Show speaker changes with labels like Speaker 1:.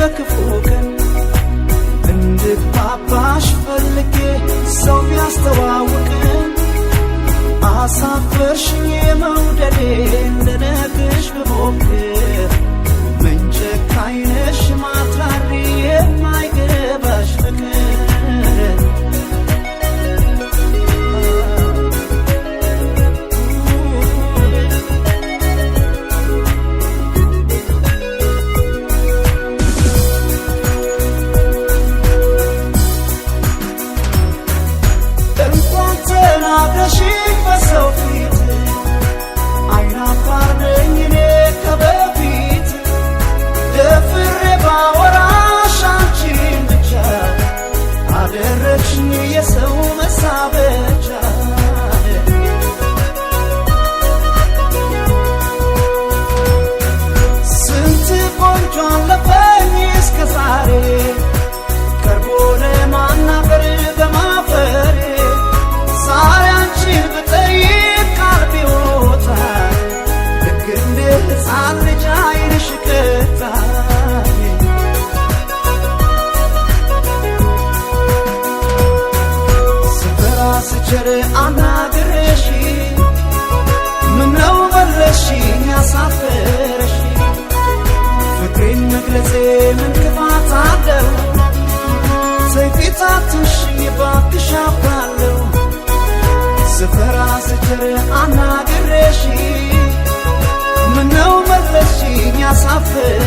Speaker 1: በክፉቀን እንድግባባሽ ፈልጌ ሰው ቢያስተዋውቅን አሳፈርሽኝ መውደዴን ልነግርሽ ብሞክር ምን ጨካኝ ነሽ ማትራሪ የማይገባሽ ፍቅር ናገሽኝ በሰው ፊት አይናፋር ነኝ እኔ ከበፊት ደፍሬ ባወራሽ አንቺን ብቻ አደረግሽኝ የሰው መሳበቻ ስንት ቆንጆ አለፈኝ እስከ ዛሬ ቀርቦ ለማናገር በማፈሬ ዛሬ አንቺን ብጠይቅ ቃል ቢወጣኝ ልክ እንደ ሕፃን ልጅ ዓይንሽ ቀጣኝ ስፈራ ስቸር አናግሬሽ ምነው መለስሽኝ ያሳፈረሽ ፍቅሬን መግለጼ ምን ክፋት አለው ሰይፊት አትንሽኝ እባክሽ አፍራለሁ ስፈራ ስቸር አናግሬሽ ምነው መለስሽኝ ያሳፈረሽ